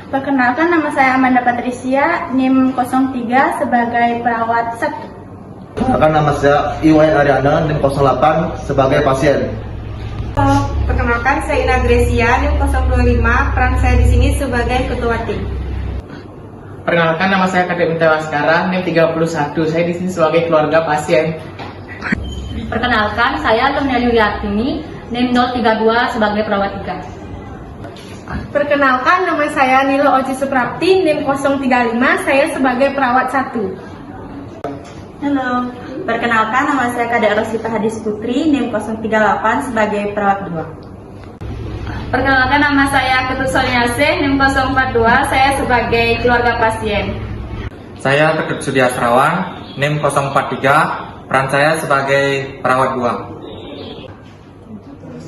Perkenalkan, nama saya Amanda Patricia, NIM 03 sebagai perawat 1. Perkenalkan, nama saya Iwayan Ariana, NIM 08 sebagai pasien. Perkenalkan, saya Ina Grecia, NIM 025, peran saya di sini sebagai ketua tim. Perkenalkan, nama saya Kadek Mintawaskara, NIM 31, saya di sini sebagai keluarga pasien. Perkenalkan, saya Lumnia Yuliartini, NIM 032 sebagai perawat 3. Perkenalkan, nama saya Nilo Oci Suprapti, NIM 035, saya sebagai perawat 1. Halo, perkenalkan, nama saya Kadek Rosita Hadis Putri, NIM 038 sebagai perawat 2. Perkenalkan, nama saya Ketut Soliase, NIM 042, saya sebagai keluarga pasien. Saya Ketut Sudiasrawan, NIM 043, peran saya sebagai perawat 2.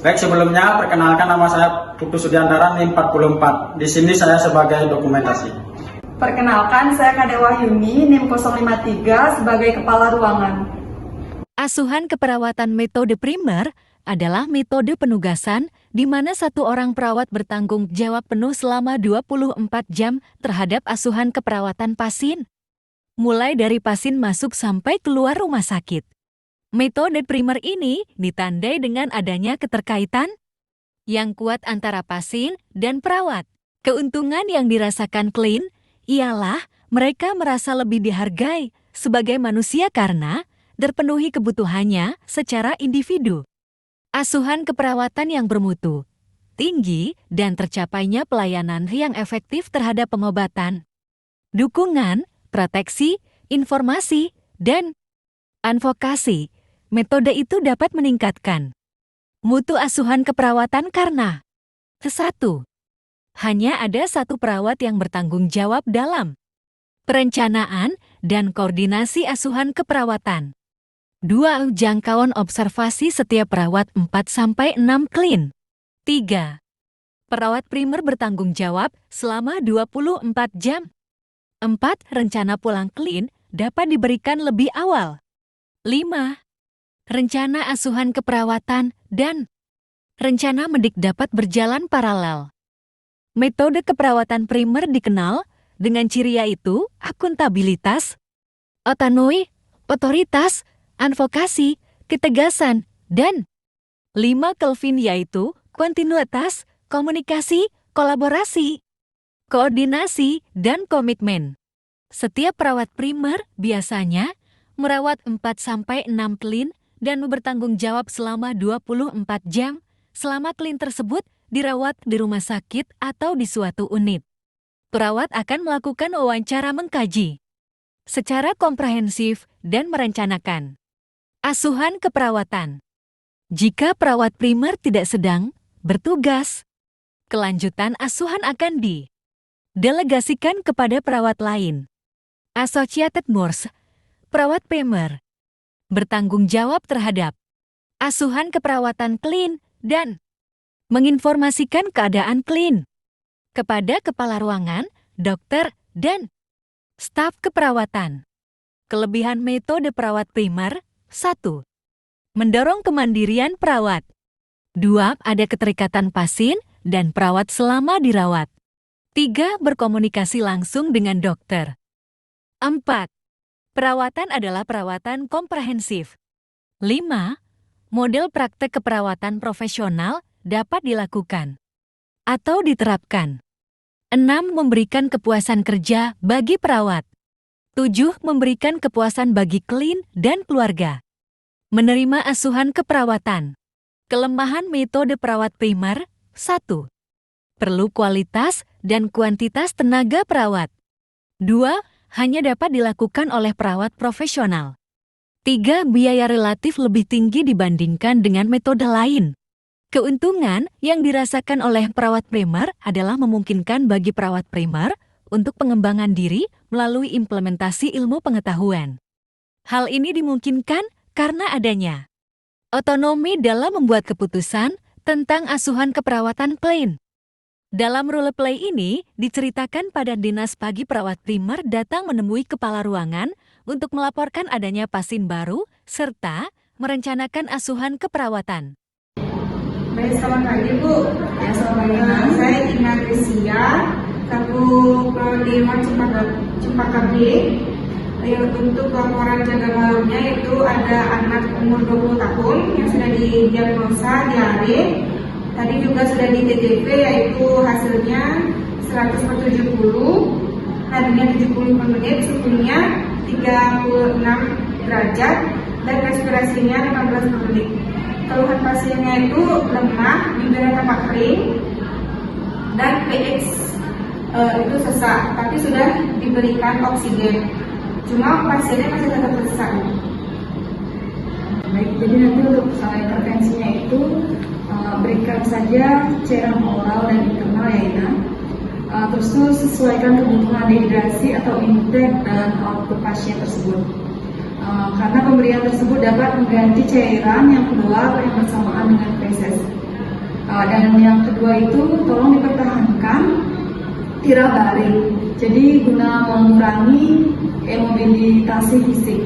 Baik, sebelumnya perkenalkan, nama saya Putu Sudiantara, NIM 44. Di sini saya sebagai dokumentasi. Perkenalkan, saya Kadek Wahyuni, NIM 053 sebagai kepala ruangan. Asuhan keperawatan metode primer adalah metode penugasan di mana satu orang perawat bertanggung jawab penuh selama 24 jam terhadap asuhan keperawatan pasien, mulai dari pasien masuk sampai keluar rumah sakit. Metode primer ini ditandai dengan adanya keterkaitan yang kuat antara pasien dan perawat. Keuntungan yang dirasakan klien ialah mereka merasa lebih dihargai sebagai manusia karena terpenuhi kebutuhannya secara individu. Asuhan keperawatan yang bermutu tinggi dan tercapainya pelayanan yang efektif terhadap pengobatan, dukungan, proteksi, informasi, dan advokasi. Metode itu dapat meningkatkan mutu asuhan keperawatan karena 1. Hanya ada satu perawat yang bertanggung jawab dalam perencanaan dan koordinasi asuhan keperawatan. 2. Jangkauan observasi setiap perawat 4-6 klien. 3. Perawat primer bertanggung jawab selama 24 jam. 4. Rencana pulang klien dapat diberikan lebih awal. 5. Rencana asuhan keperawatan dan rencana medik dapat berjalan paralel. Metode keperawatan primer dikenal dengan ciri yaitu akuntabilitas, otonomi, otoritas, advokasi, ketegasan, dan 5 Kelvin yaitu kontinuitas, komunikasi, kolaborasi, koordinasi, dan komitmen. Setiap perawat primer biasanya merawat 4-6 klien dan bertanggung jawab selama 24 jam selama klien tersebut dirawat di rumah sakit atau di suatu unit. Perawat akan melakukan wawancara mengkaji secara komprehensif dan merencanakan asuhan keperawatan. Jika perawat primer tidak sedang bertugas, kelanjutan asuhan akan didelegasikan kepada perawat lain. Associated Nurse, perawat primer bertanggung jawab terhadap asuhan keperawatan klien dan menginformasikan keadaan klien kepada kepala ruangan, dokter, dan staf keperawatan. Kelebihan metode perawat primer: 1. Mendorong kemandirian perawat. 2. Ada keterikatan pasien dan perawat selama dirawat. 3. Berkomunikasi langsung dengan dokter. 4. Perawatan adalah perawatan komprehensif. 5. Model praktek keperawatan profesional dapat dilakukan atau diterapkan. 6. Memberikan kepuasan kerja bagi perawat. 7. Memberikan kepuasan bagi klien dan keluarga. Menerima asuhan keperawatan. Kelemahan metode perawat primer: 1. Perlu kualitas dan kuantitas tenaga perawat. 2. Hanya dapat dilakukan oleh perawat profesional. 3. Biaya relatif lebih tinggi dibandingkan dengan metode lain. Keuntungan yang dirasakan oleh perawat primer adalah memungkinkan bagi perawat primer untuk pengembangan diri melalui implementasi ilmu pengetahuan. Hal ini dimungkinkan karena adanya otonomi dalam membuat keputusan tentang asuhan keperawatan klien. Dalam role play ini, diceritakan pada dinas pagi perawat primer datang menemui kepala ruangan untuk melaporkan adanya pasien baru serta merencanakan asuhan keperawatan. Baik, selamat pagi Bu. Ya, selamat pagi. Saya Ina Grecia, selaku di ruang Cempaka B. Untuk laporan jaga malamnya itu ada anak umur 20 tahun yang sudah didiagnosa diare. Tadi juga sudah di TTP, yaitu hasilnya 170, nadinya 70 per menit, suhunya 36 derajat, dan respirasinya 15 per menit. Keluhan pasiennya itu lemah, bibirnya tampak kering, dan pH itu sesak, tapi sudah diberikan oksigen. Cuma pasiennya masih tetap sesak. Baik, jadi nanti untuk intervensinya itu berikan saja cairan oral dan internal ya Ina. Terus tuh sesuaikan kebutuhan dehidrasi atau intake dan output pasien tersebut. Karena pemberian tersebut dapat mengganti cairan yang keluar yang bersamaan dengan feses. Dan yang kedua itu tolong dipertahankan tirak baring. Jadi guna mengurangi mobilitasi fisik.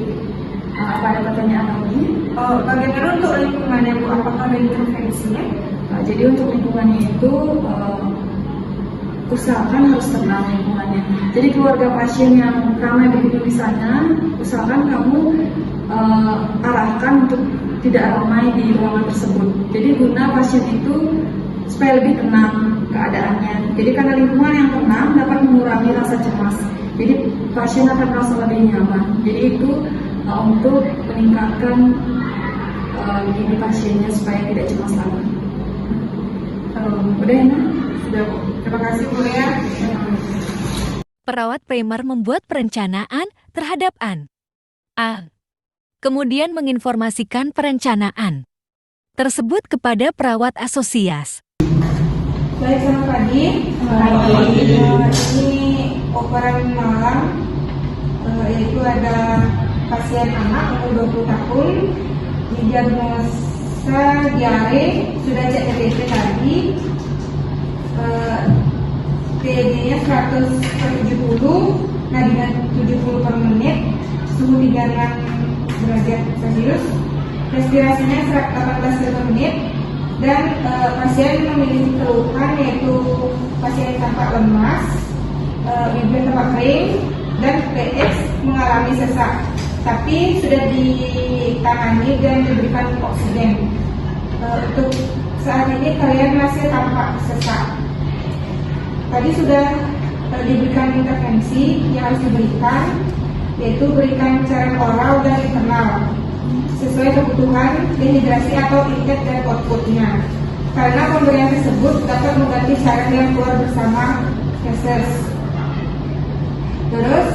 Apa ada pertanyaan lagi? Bagaimana untuk lingkungannya Bu? Apakah ada intervensinya? Jadi untuk lingkungannya itu usahakan harus tenang lingkungannya. Jadi keluarga pasien yang ramai berkumpul di sana, usahakan kamu arahkan untuk tidak ramai di ruangan tersebut. Jadi guna pasien itu supaya lebih tenang keadaannya. Jadi karena lingkungan yang tenang dapat mengurangi rasa cemas. Jadi pasien akan merasa lebih nyaman. Jadi itu untuk meningkatkan diri pasiennya supaya tidak cemas lagi. Udah ya? Sudah Bu. Terima kasih Bu ya. Perawat primer membuat perencanaan terhadap AN. A. Kemudian menginformasikan perencanaan tersebut kepada perawat asosias. Baik, selamat pagi. Ini operan malam, yaitu ada pasien anak umur 20 tahun, didiagnosa diare, sudah cek TTP tadi, TEG-nya 170, nadinya 70 per menit, suhu 36 derajat Celcius, respirasinya 18 per menit, dan pasien memiliki keluhan yaitu pasien tampak lemas, bibir tampak kering, dan pH mengalami sesak, tapi sudah ditangani dan diberikan oksigen. Untuk saat ini kalian masih tampak sesak. Tadi sudah diberikan intervensi yang harus diberikan, yaitu berikan cairan oral dan internal sesuai kebutuhan dehidrasi atau intake dan outputnya. Karena pemberian tersebut dapat mengganti cairan yang keluar bersama feses. Terus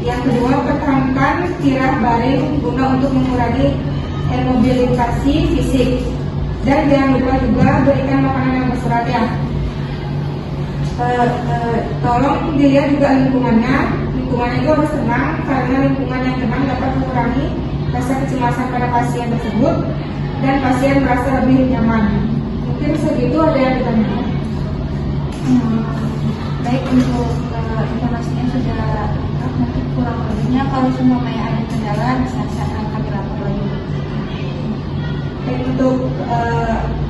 yang kedua, pertahankan tirak baring guna untuk mengurangi mobilisasi fisik. Dan jangan lupa juga berikan makanan yang berserat ya. Tolong dilihat juga lingkungannya itu harus tenang, karena lingkungan yang tenang dapat mengurangi rasa kecemasan pada pasien tersebut dan pasien merasa lebih nyaman. Mungkin segitu, ada yang ditanyakan? Baik, untuk informasinya sudah lengkap. Nanti kurang lebihnya kalau semua ada kendala bisa kami lapor lagi. Baik, untuk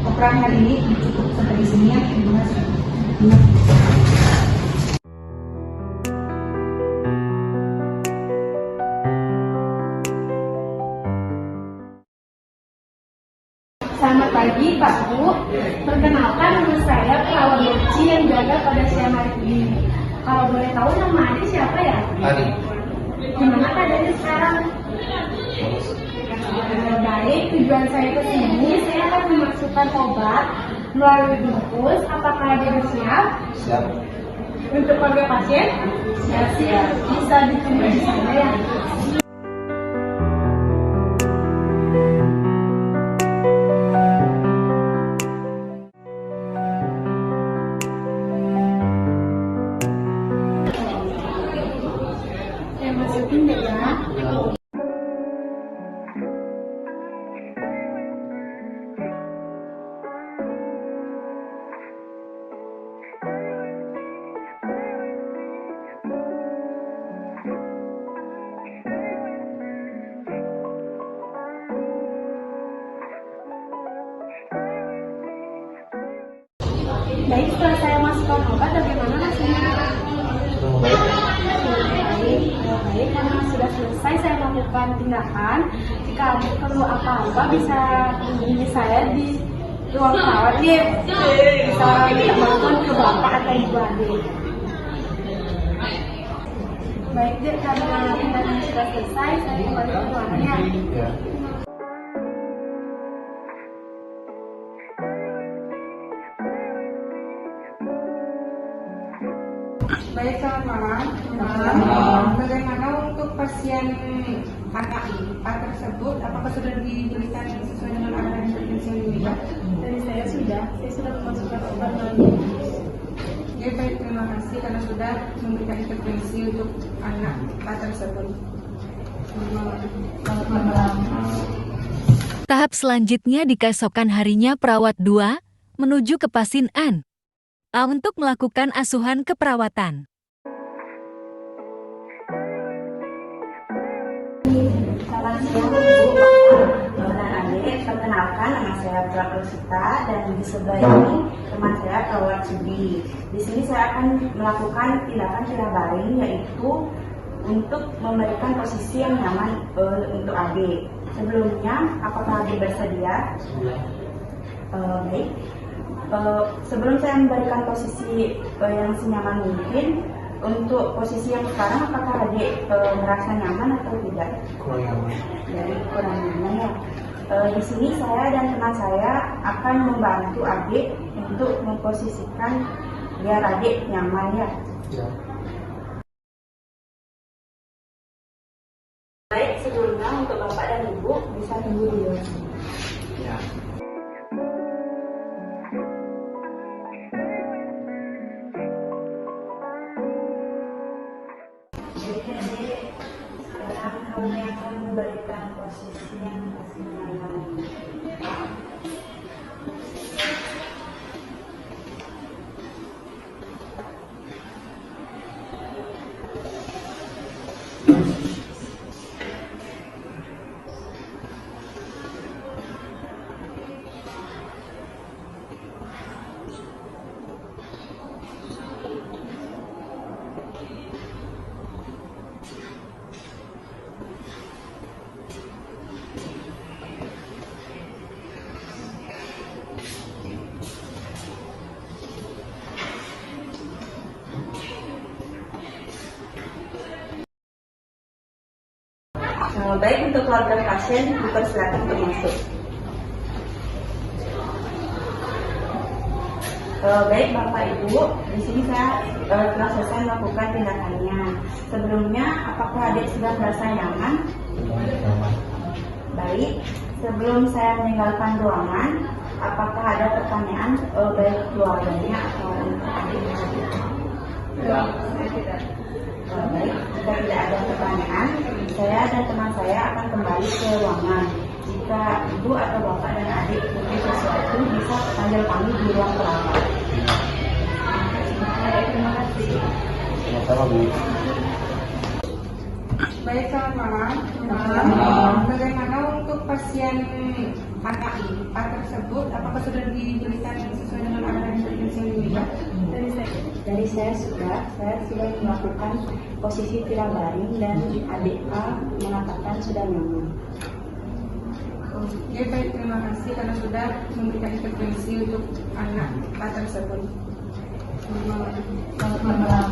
operan hari ini cukup sampai di sini ya. Terima kasih. Selamat pagi Pak Bu. Perkenalkan, nama saya perawat Beci yang jaga pada siang hari ini. Kalau boleh tahu nama adik siapa ya? Adi. Gimana keadaannya sekarang? Baik, tujuan saya ke sini, saya akan memasukkan obat melalui bungkus. Apakah ada bersiap? Siap. Untuk keluarga pasien? Siap. Bisa ditunggu di sana ya. Saya masukin deh ya. Baik, setelah saya masukkan obat, bagaimana hasilnya? baik. Baik, karena sudah selesai saya melakukan tindakan. Jika adik perlu apa-apa bisa hubungi saya di ruang perawat nih. Bisa minta bantuan ke bapak atau ibu adik. Baik, Dek, karena tindakan sudah selesai, saya kembali ke ruangannya. Ya. Baik, selamat malam. Bagaimana untuk pasien anak 4 tersebut? Apakah sudah diberikan sesuai dengan arahan intervensi yang diberikan? Dari saya sudah memasukkan obat lagi. Ya, baik, terima kasih karena sudah memberikan intervensi untuk anak 4 tersebut. Selamat malam. Tahap selanjutnya di keesokan harinya perawat 2 menuju ke pasien An untuk melakukan asuhan keperawatan. Selamat siang Bu, Bapak, dan adik. Perkenalkan, nama saya Prak Rosita dan di sebelah ini teman saya perawat Sudi. Di sini saya akan melakukan tindakan tira baring, yaitu untuk memberikan posisi yang nyaman untuk adik. Sebelumnya, apakah adik bersedia? Baik. Sebelum saya memberikan posisi yang senyaman mungkin, untuk posisi yang sekarang apakah adik merasa nyaman atau tidak? Kurang nyaman. Jadi kurang nyaman ya. Di sini saya dan teman saya akan membantu adik untuk memposisikan biar adik nyaman ya. Ya. Baik, sebelumnya untuk bapak dan ibu bisa tunggu di luar sini. Ya. Sekarang kami akan memberikan posisi yang nyaman. Baik, untuk keluarga pasien dipersilakan untuk masuk. Baik Bapak Ibu, di sini saya telah selesai melakukan tindakannya. Sebelumnya, apakah adik sudah merasa nyaman? Baik, sebelum saya meninggalkan ruangan, apakah ada pertanyaan baik keluarganya atau adik? Baik, jika tidak ada pertanyaan, saya dan teman saya akan kembali ke ruangan. Jika ibu atau bapak dan adik butuh sesuatu, bisa panggil kami di ruang perawat. Terima kasih. Sama-sama, Bu. Baik, selamat malam. Bagaimana untuk pasien anak 4 tersebut? Apakah sudah diberikan sesuai dengan arahan intervensi yang diberikan? Dari saya sudah melakukan posisi tira baring dan adik A mengatakan sudah nyaman. Ya, baik, terima kasih karena sudah memberikan intervensi untuk anak 4 tersebut. Selamat malam.